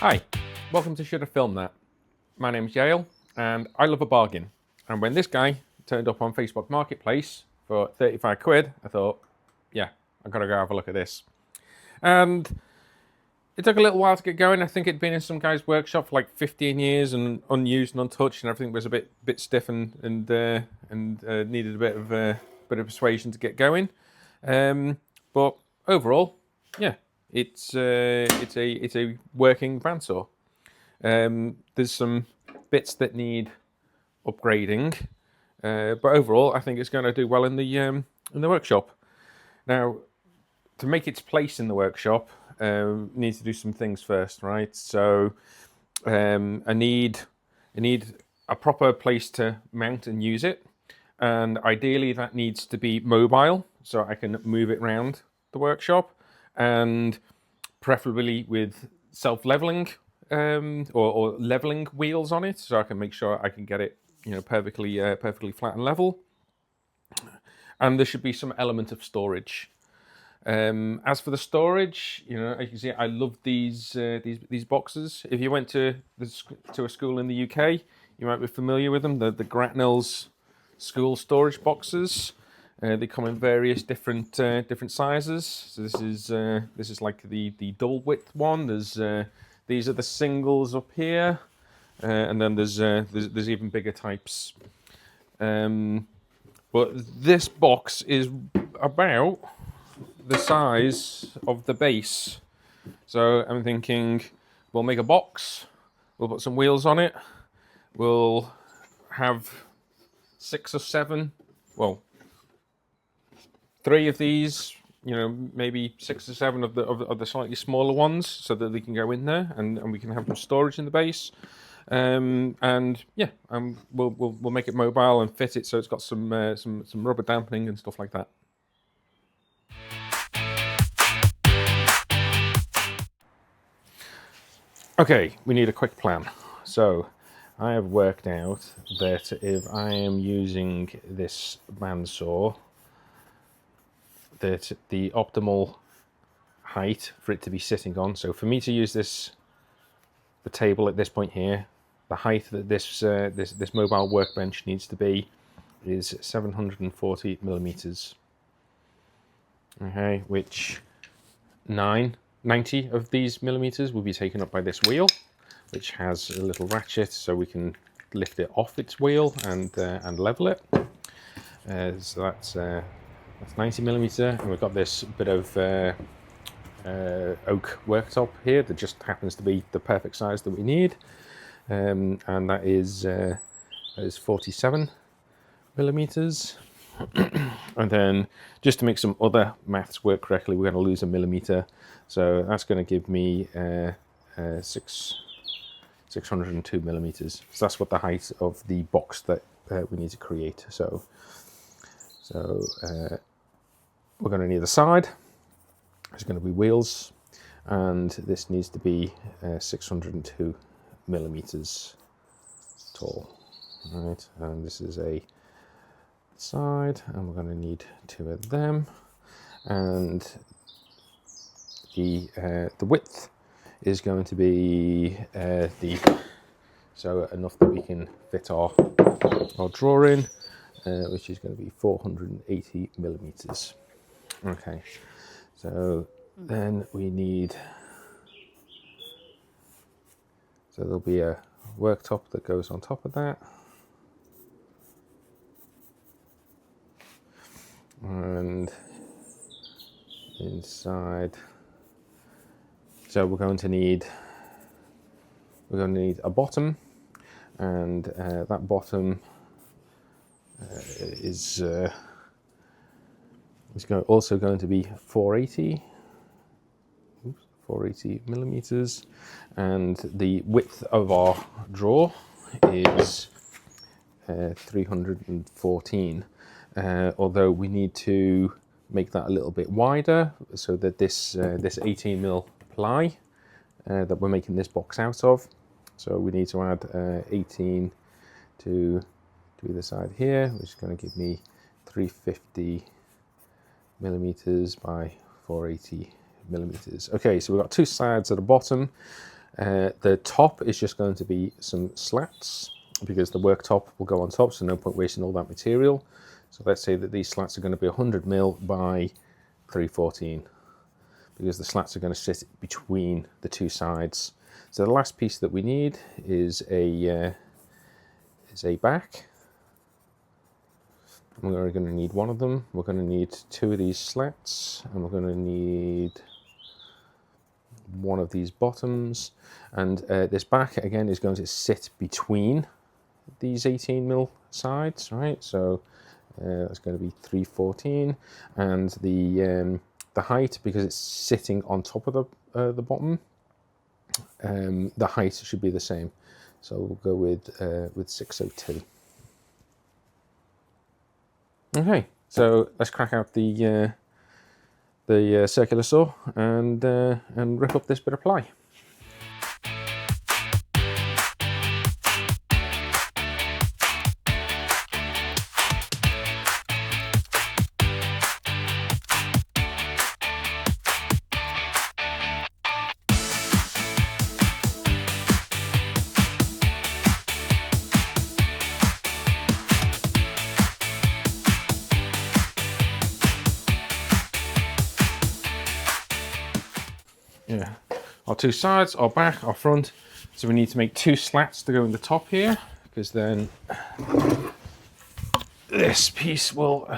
Hi, welcome to Should I Film That? My name's Yale, and I love a bargain. And when this guy turned up on Facebook Marketplace for 35 quid, I thought, yeah, I've got to go have a look at this. And it took a little while to get going. I think it'd been in some guy's workshop for like 15 years and unused and untouched, and everything was a bit stiff and needed a bit of persuasion to get going. But overall, yeah, it's a working bandsaw. There's some bits that need upgrading, but overall, I think it's going to do well in the workshop. Now, to make its place in the workshop, need to do some things first, right? So, I need a proper place to mount and use it, and ideally that needs to be mobile, so I can move it around the workshop, and preferably with self-leveling or leveling wheels on it, so I can make sure I can get it, perfectly flat and level. And there should be some element of storage. As for the storage, as you can see, I love these boxes. If you went to a school in the UK, you might be familiar with them. The Gratnell's school storage boxes. They come in various different sizes. So this is like the double width one. These are the singles up here, and then there's even bigger types. But this box is about the size of the base. So I'm thinking we'll make a box, we'll put some wheels on it, we'll have 6 or 7, well, 3 of these, maybe 6 or 7 of the slightly smaller ones, so that they can go in there, and we can have some storage in the base. We'll make it mobile and fit it so it's got some rubber dampening and stuff like that. Okay, we need a quick plan. So I have worked out that if I am using this bandsaw, that the optimal height for it to be sitting on, so for me to use the table at this point here, the height that this mobile workbench needs to be is 740 millimeters. Okay, which 90 of these millimeters will be taken up by this wheel, which has a little ratchet so we can lift it off its wheel and level it. So that's 90 millimeter, and we've got this bit of oak worktop here that just happens to be the perfect size that we need, and that is 47 millimeters. And then just to make some other maths work correctly, we're going to lose a millimeter, so that's going to give me 602 millimeters. So that's what the height of the box that we need to create. So we're going to need a side. There's going to be wheels, and this needs to be 602 millimeters tall. All right, and this is a side, and we're going to need 2 of them, and the width is going to be so enough that we can fit our drawing, which is going to be 480 millimeters. Okay, so then we need, so there'll be a worktop that goes on top of that, and inside, so we're going to need a bottom, and that bottom is also going to be 480 millimeters, and the width of our drawer is 314. Although we need to make that a little bit wider so that this 18 mil ply that we're making this box out of, so we need to add 18 to either side here, which is going to give me 350 millimeters by 480 millimeters. Okay, so we've got 2 sides at the bottom, The top is just going to be some slats because the worktop will go on top, so no point wasting all that material. So let's say that these slats are going to be 100mm by 314 because the slats are going to sit between the two sides. So the last piece that we need is a back. We're going to need one of them. We're going to need two of these slats, and we're going to need one of these bottoms. And this back again is going to sit between these 18mm sides, right? So that's going to be 314, and the height, because it's sitting on top of the bottom, the height should be the same. So we'll go with 602. Okay, so let's crack out the circular saw and rip up this bit of ply. Yeah, our two sides, our back, our front. So we need to make two slats to go in the top here, because then this piece will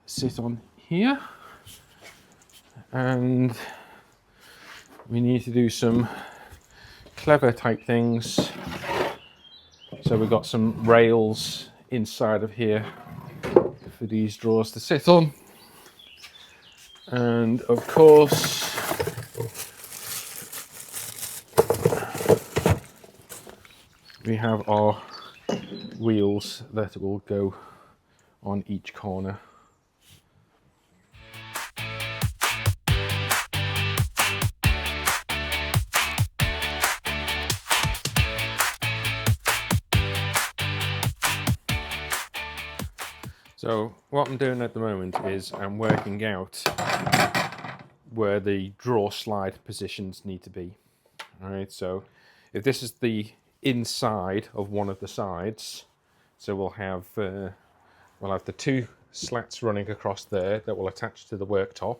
sit on here. And we need to do some clever type things. So we've got some rails inside of here for these drawers to sit on. And of course, we have our wheels that will go on each corner. So what I'm doing at the moment is I'm working out where the drawer slide positions need to be. All right, so if this is the inside of one of the sides, so we'll have the two slats running across there that will attach to the worktop.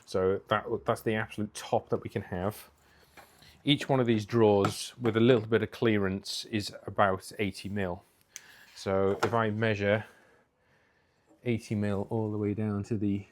So that's the absolute top that we can have. Each one of these drawers with a little bit of clearance is about 80mm. So if I measure 80mm all the way down to the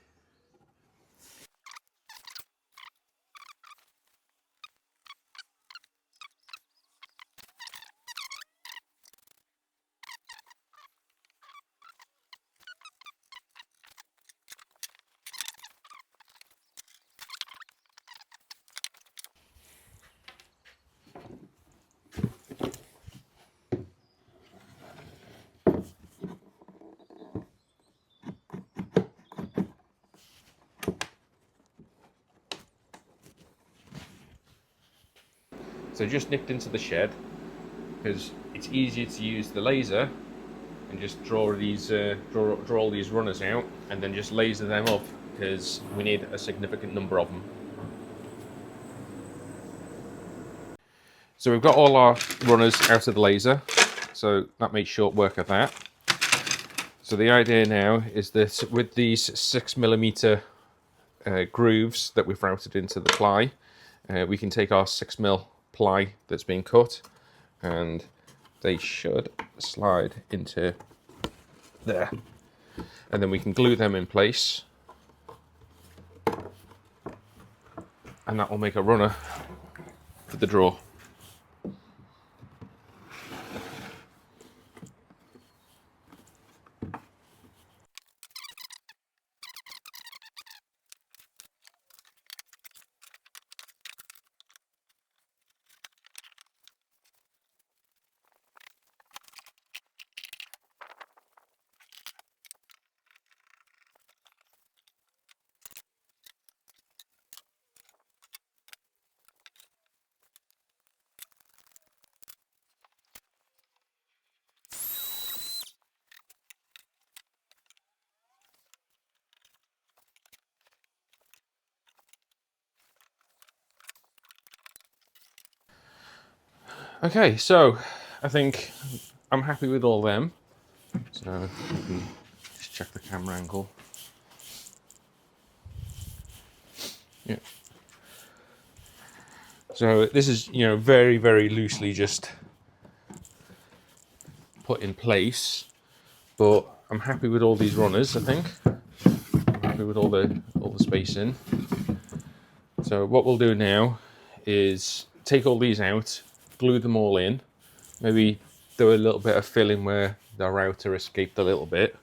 So just nipped into the shed because it's easier to use the laser and just draw all these runners out and then just laser them up because we need a significant number of them. So we've got all our runners out of the laser, so that makes short work of that. So the idea now is that with these 6mm grooves that we've routed into the ply, we can take our 6mm ply that's been cut and they should slide into there, and then we can glue them in place and that will make a runner for the drawer. Okay, so I think I'm happy with all them. So I can just check the camera angle. Yeah. So this is, very, very loosely just put in place, but I'm happy with all these runners. I think I'm happy with all the spacing. So what we'll do now is take all these out, glue them all in, maybe do a little bit of filling where the router escaped a little bit.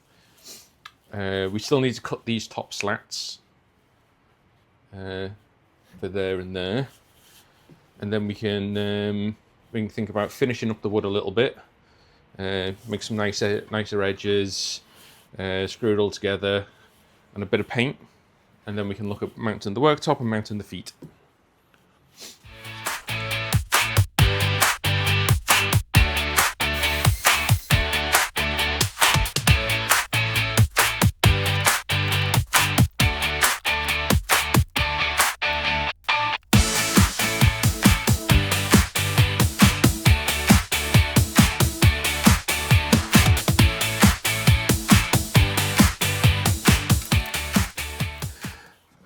We still need to cut these top slats for there and there, and then we can think about finishing up the wood a little bit, make some nicer edges, screw it all together, and a bit of paint, and then we can look at mounting the worktop and mounting the feet.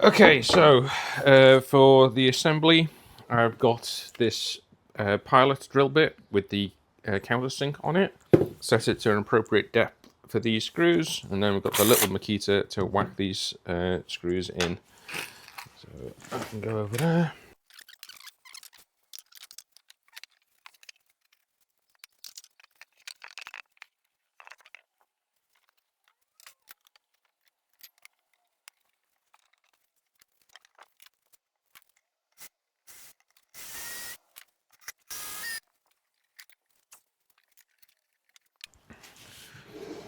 Okay, so for the assembly, I've got this pilot drill bit with the countersink on it. Set it to an appropriate depth for these screws, and then we've got the little Makita to whack these screws in. So I can go over there.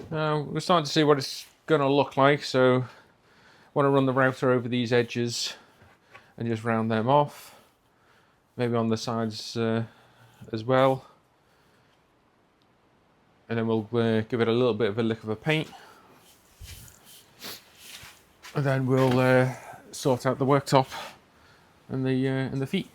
We're starting to see what it's going to look like, so I want to run the router over these edges and just round them off, maybe on the sides as well, and then we'll give it a little bit of a lick of a paint, and then we'll sort out the worktop and the feet.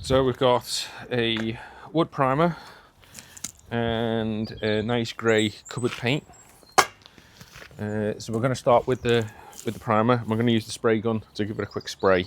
So we've got a wood primer and a nice grey cupboard paint. So we're going to start with the primer. We're going to use the spray gun to give it a quick spray.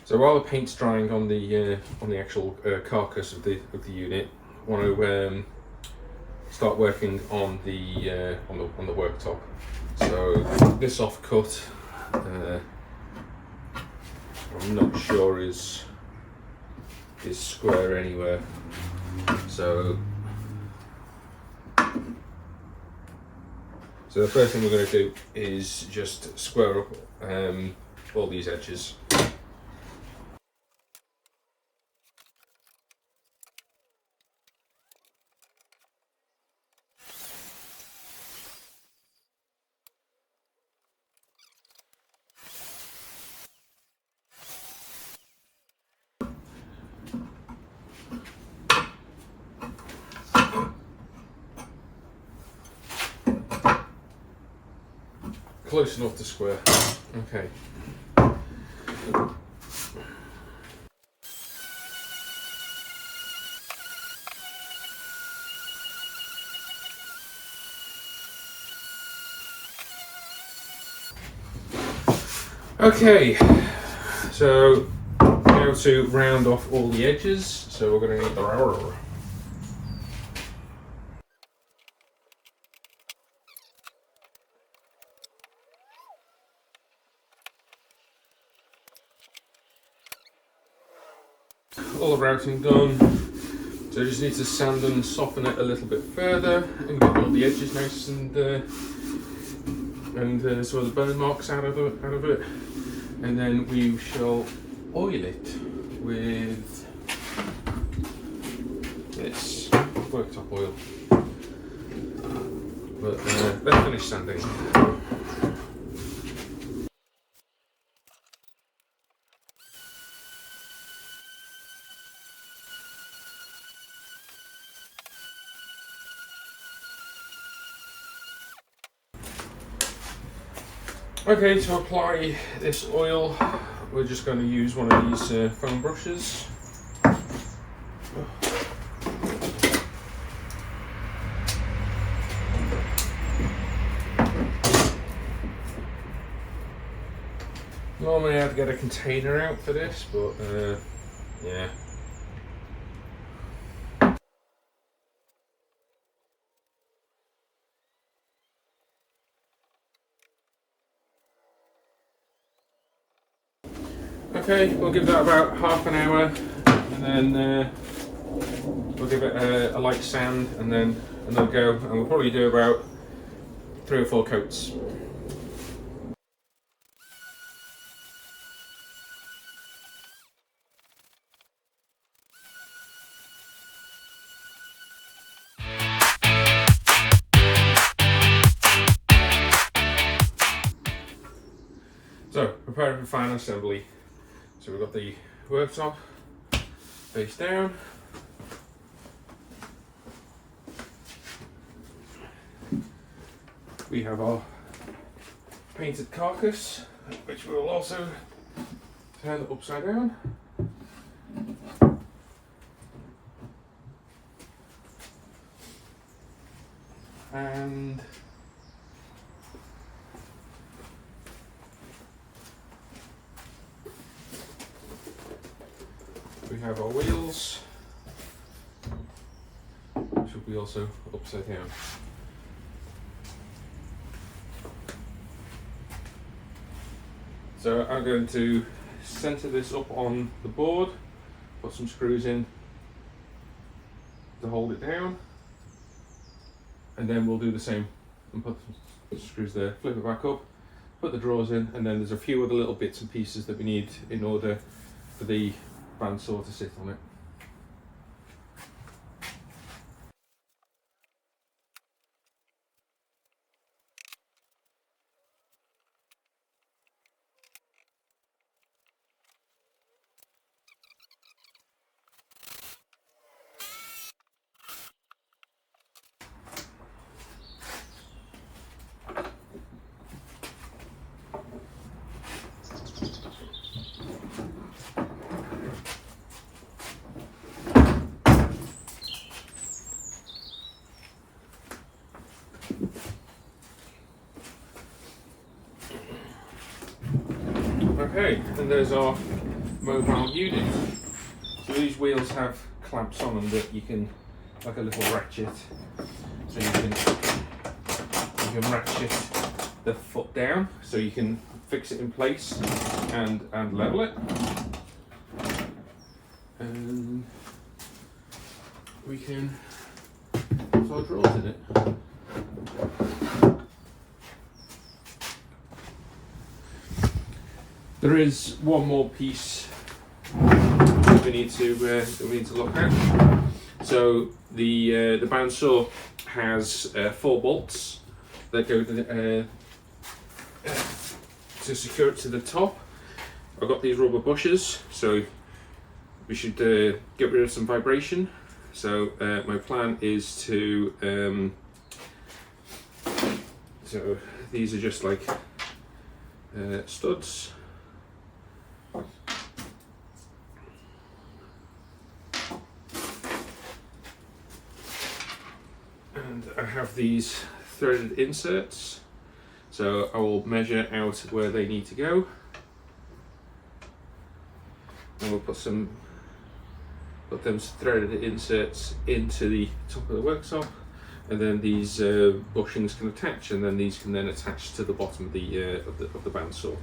So while the paint's drying on the actual carcass of the unit, I want to start working on the worktop. So this offcut, I'm not sure is square anywhere. So the first thing we're going to do is just square up all these edges. Close enough to square. Okay. Okay, so now to round off all the edges, so we're going to need the roller. All the routing done, So I just need to sand and soften it a little bit further and get all the edges nice and some of the burn marks out of it. And then we shall oil it with this worktop oil. But let's finish sanding. Okay, to apply this oil, we're just going to use one of these foam brushes. Normally I'd get a container out for this, but yeah. Okay, we'll give that about half an hour, and then we'll give it a light sand, and then another go, and we'll probably do about 3 or 4 coats. So, preparing for final assembly. So we've got the worktop face down. We have our painted carcass, which we will also turn upside down. And we have our wheels, which will be also upside down. So I'm going to center this up on the board, put some screws in to hold it down, and then we'll do the same and put some screws there, flip it back up, put the drawers in, and then there's a few other little bits and pieces that we need in order for the bandsaw to sit on it. Okay, and there's our mobile unit. So these wheels have clamps on them that you can, like a little ratchet, so you can ratchet the foot down so you can fix it in place and level it. And we can put our drawers in it. There is one more piece that we need to look at. So the bandsaw has 4 bolts that go to secure it to the top. I've got these rubber bushes, so we should get rid of some vibration. So my plan is to so these are just like studs. And I have these threaded inserts, so I will measure out where they need to go, and we'll put them threaded inserts into the top of the worktop, and then these bushings can attach, and then these can then attach to the bottom of the bandsaw.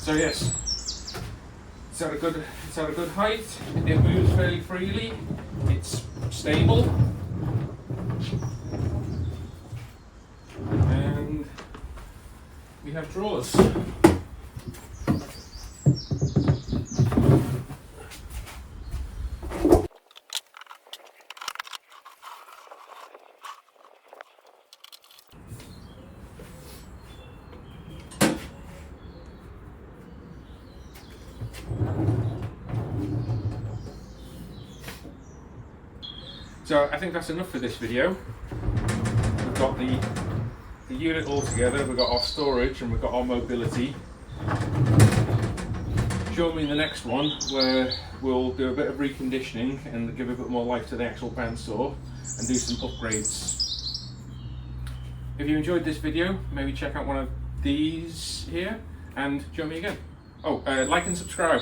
So yes, it's at a good height. It moves fairly freely. It's stable, and we have drawers. So I think that's enough for this video. We've got the unit all together, we've got our storage and we've got our mobility. Join me in the next one where we'll do a bit of reconditioning and give a bit more life to the actual bandsaw and do some upgrades. If you enjoyed this video, maybe check out one of these here and join me again. Oh, like and subscribe.